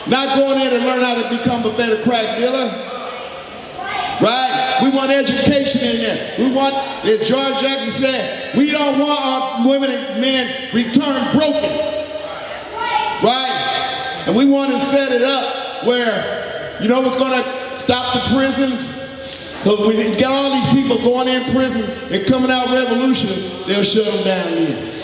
Not going in to learn how to become a better crack dealer. Right? We want education in there. We want, as George Jackson said, we don't want our women and men returned broken. Right? And we want to set it up where, you know what's going to stop the prisons? Because when you get all these people going in prison and coming out revolutionists, they'll shut them down then.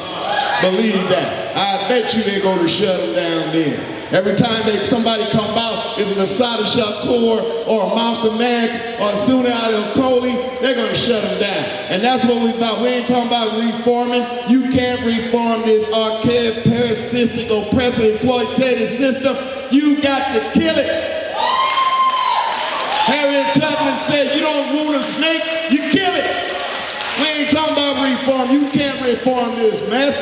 Believe that. I bet you they're going to shut them down then. Every time somebody come out, is an Assata Shakur or a Malcolm X or a Suna al-Kholi, they're going to shut them down. And that's what we're about. We ain't talking about reforming. You can't reform this archaic, parasitic, oppressive, exploitative system. You got to kill it. Harriet Tubman said, you don't wound a snake, you kill it. We ain't talking about reform. You can't reform this mess.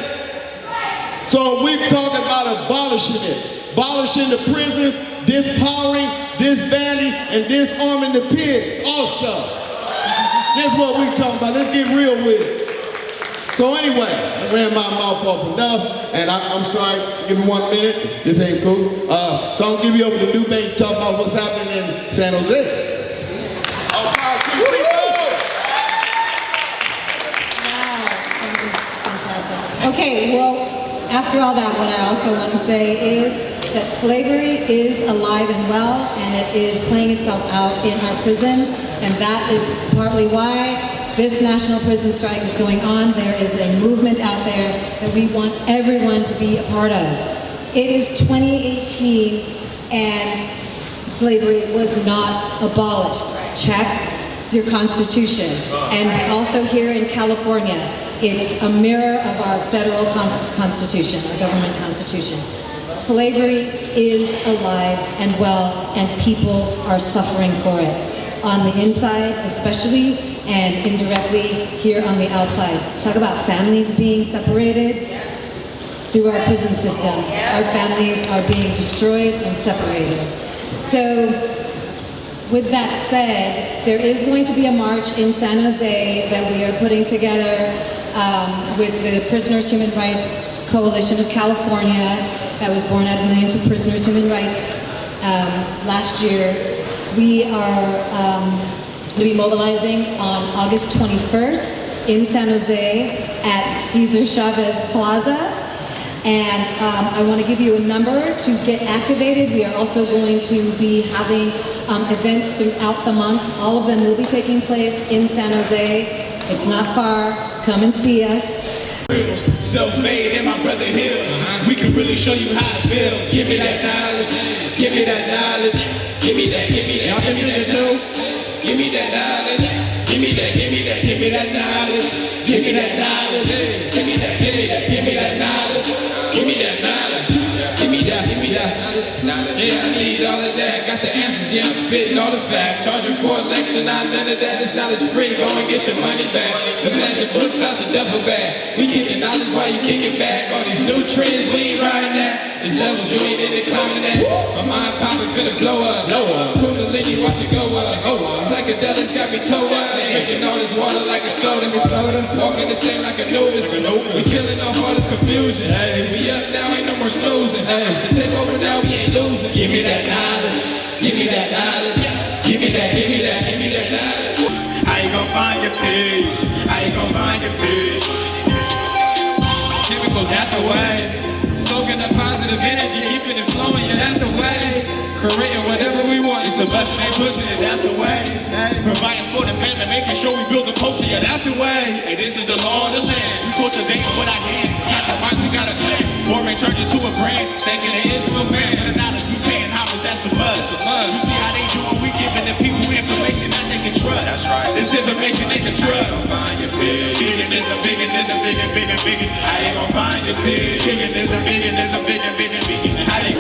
So we're talking about abolishing it. Abolishing the prisons, dispowering, disbanding, and disarming the pigs also. This is what we're talking about. Let's get real with it. So anyway, I ran my mouth off enough, and I'm sorry, give me 1 minute. This ain't cool. So I'm going to give you over to New Bank to talk about what's happening in San Jose. Wow, that was fantastic. Okay, well, after all that, what I also want to say is that slavery is alive and well, and it is playing itself out in our prisons, and that is partly why this national prison strike is going on. There is a movement out there that we want everyone to be a part of. It is 2018, and slavery was not abolished. Check your Constitution. And also here in California, it's a mirror of our federal Constitution, our government Constitution. Slavery is alive and well, and people are suffering for it. On the inside, especially, and indirectly here on the outside. Talk about families being separated through our prison system. Our families are being destroyed and separated. So, with that said, there is going to be a march in San Jose that we are putting together with the Prisoners Human Rights Coalition of California that was born out of Millions of Prisoners Human Rights last year. We are going to be mobilizing on August 21st in SanOse at Cesar Chavez Plaza. And I want to give you a number to get activated. We are also going to be having events throughout the month. All of them will be taking place in San Jose. It's not far. Come and see us. Self-made and my brother Hills. We can really show you how it feels. Give me that knowledge. Give me that knowledge. Give me that. Y'all give me that dough. Give me that knowledge. Give me that knowledge. Give me that knowledge. Give me that knowledge. Give me that knowledge. Give me that knowledge. Yeah, I need all of that. Got the answers, yeah, I'm spitting all the facts. Charging for election, not none of that. It's knowledge free, go and get your money back. The flashing books out your duffel bag. We kicking knowledge while you kicking back. All these new trends, we ain't riding that. There's levels you ain't in it, climbing that. My mind popping, finna blow up. Pull the lady, watch it go up. Psychedelics got me toe up. Drinking all this water like a soda. Walking the same like a novice. We killing off all this confusion. We up now, ain't no more snoozing. The take over now, we ain't losing. Give me that knowledge. Give me that knowledge. Give me that knowledge. How you gon' find your peace? How you gon' find your peace? Chemicals, that's the way. Soaking the positive energy, keeping it flowing, yeah, that's the way. Creating whatever we want, it's a blessing, they pushing it, that's the way. Providing for the family, making sure we build the culture, yeah, that's the way. And this is the law of the land, we cultivating what I can. Sacrifice, we got a plan. Foreign turned into a brand, thanking the Israel fan. And the knowledge we paying homage, that's a must. You see how they do it, we giving the people information that they can trust. That's right. This information they can trust. How you gon' find your pig? Biggin' is a biggin'. How you gon' find your pig? Biggin' is a biggin'. How you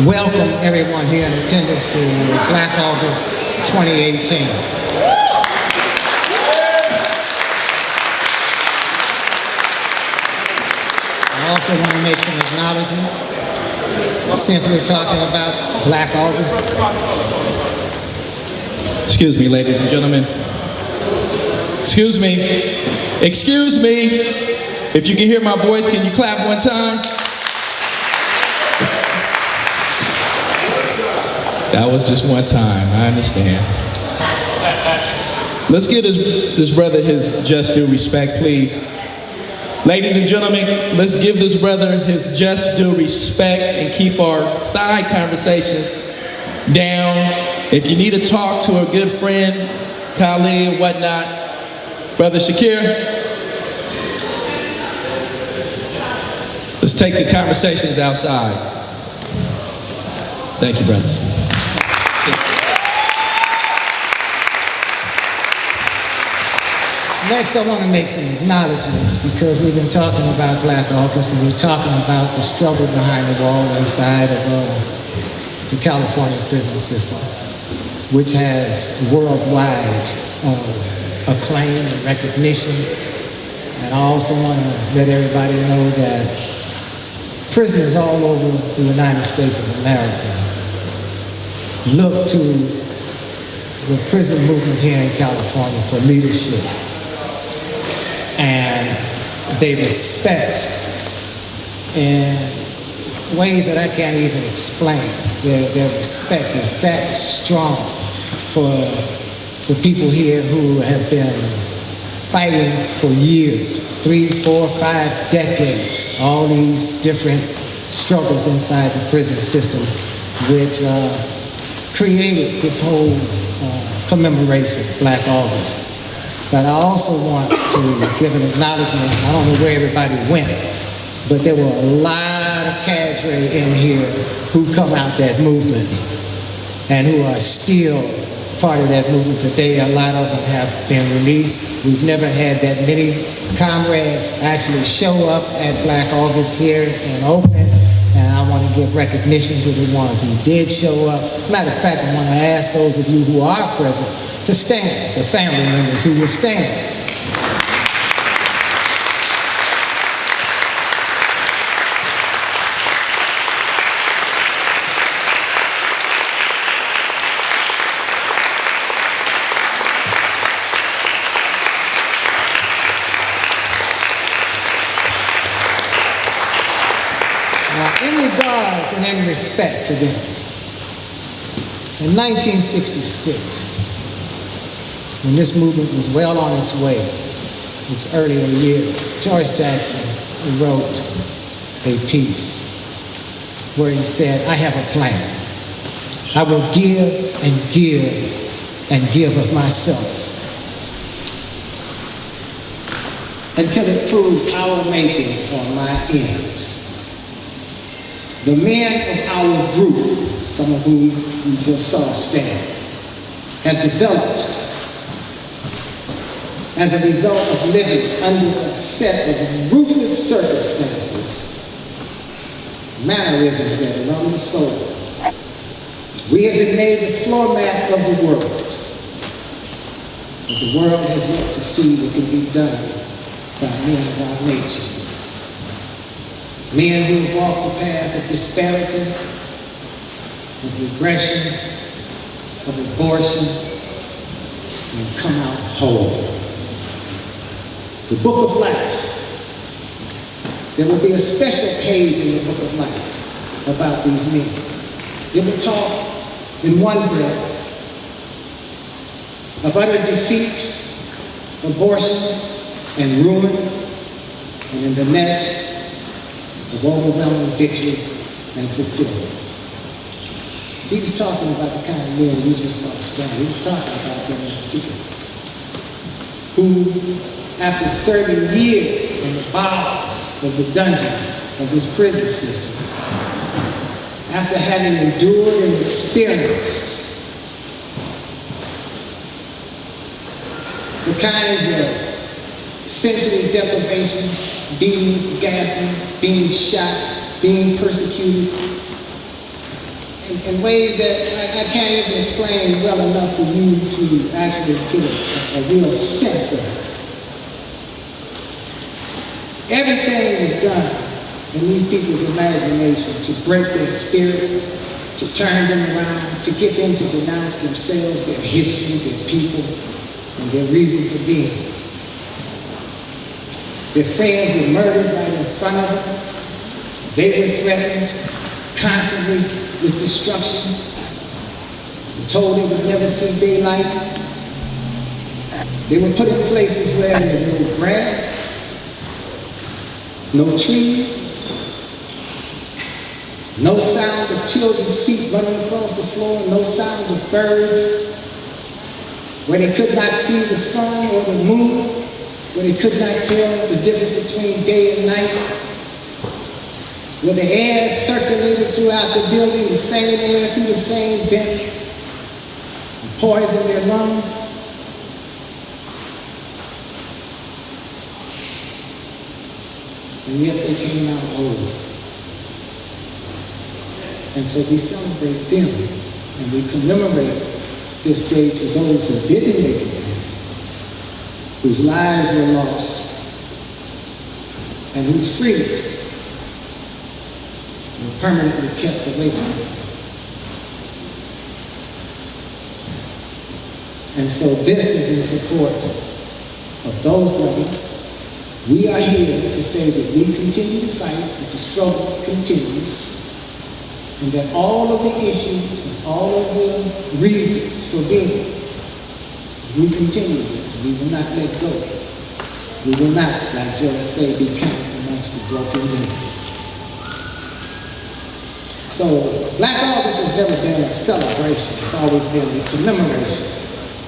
welcome everyone here in attendance to Black August 2018. I also want to make some acknowledgments since we're talking about Black August. Excuse me, ladies and gentlemen. Excuse me. Excuse me. If you can hear my voice, can you clap one time? That was just one time, I understand. Let's give this brother his just due respect, please. Ladies and gentlemen, let's give this brother his just due respect and keep our side conversations down. If you need to talk to a good friend, colleague, whatnot, Brother Shakir, let's take the conversations outside. Thank you, brothers. Next, I want to make some acknowledgments because we've been talking about Black August and we're talking about the struggle behind the wall inside of the California prison system, which has worldwide acclaim and recognition. And I also want to let everybody know that prisoners all over the United States of America look to the prison movement here in California for leadership. And they respect in ways that I can't even explain. Their respect is that strong for the people here who have been fighting for years, 3, 4, 5 decades, all these different struggles inside the prison system, which created this whole commemoration, Black August. But I also want to give an acknowledgement. I don't know where everybody went, but there were a lot of cadre in here who come out that movement and who are still part of that movement today. A lot of them have been released. We've never had that many comrades actually show up at Black August here in Oakland, and I want to give recognition to the ones who did show up. Matter of fact, I want to ask those of you who are present to stand, the family members who will stand. Now, in regards and in respect to them, in 1966, when this movement was well on its way, its earlier years, George Jackson wrote a piece where he said, I have a plan. I will give and give and give of myself until it proves our making or my end. The men of our group, some of whom we just saw stand, have developed as a result of living under a set of ruthless circumstances, mannerisms that numb the soul. We have been made the floor mat of the world, but the world has yet to see what can be done by men of our nature. Men who have walked the path of disparity, of regression, of abortion, and come out whole. The Book of Life. There will be a special page in the Book of Life about these men. It will talk in one breath of utter defeat, abortion, and ruin, and in the next, of overwhelming victory and fulfillment. He was talking about the kind of men we just saw stand. He was talking about them in particular, who, after serving years in the bowels of the dungeons of this prison system, after having endured and experienced the kinds of sensory deprivation, beatings, gassings, being shot, being persecuted, in ways that I can't even explain well enough for you to actually get a real sense of it. Everything is done in these people's imagination to break their spirit, to turn them around, to get them to denounce themselves, their history, their people, and their reason for being. Their friends were murdered right in front of them. They were threatened constantly with destruction, told they would never see daylight. They were put in places where there was no grass, no trees, no sound of children's feet running across the floor, no sound of birds, where they could not see the sun or the moon, where they could not tell the difference between day and night, where the air circulated throughout the building, the same air through the same vents, and poison their lungs. And yet they came out whole. And so we celebrate them, and we commemorate this day to those who didn't make it, whose lives were lost, and whose freedoms were permanently kept away from them. And so this is in support of those brothers. We are here to say that we continue to fight, that the struggle continues, and that all of the issues and all of the reasons for being, we continue with. We will not let go. We will not, like George said, be counted amongst the broken men. So Black August has never been a celebration. It's always been a commemoration.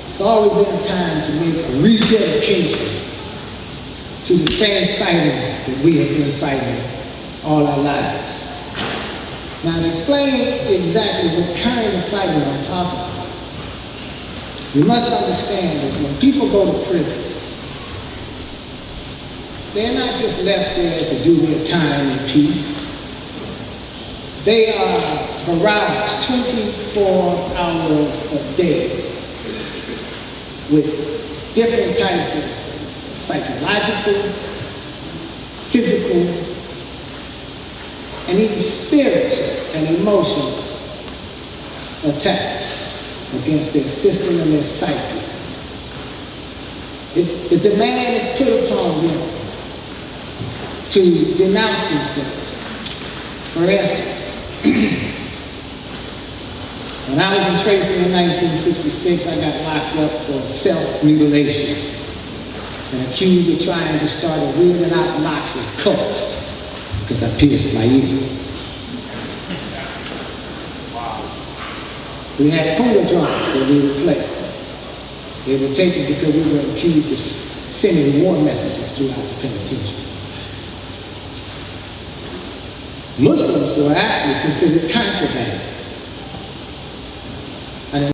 It's always been a time to make a rededication to the same fighting that we have been fighting all our lives. Now, to explain exactly what kind of fighting I'm talking about, we must understand that when people go to prison, they're not just left there to do their time in peace. They are barraged 24 hours a day with different types of psychological, physical, and even spiritual and emotional attacks against their system and their psyche. The demand is put upon them to denounce themselves. For instance, when I was in Tracy in 1966, I got locked up for self-mutilation and accused of trying to start a weird and obnoxious cult because I pierced my ear. We had pool drums that we would play. They were taken because we were accused of sending war messages throughout the penitentiary. Muslims were actually considered contraband.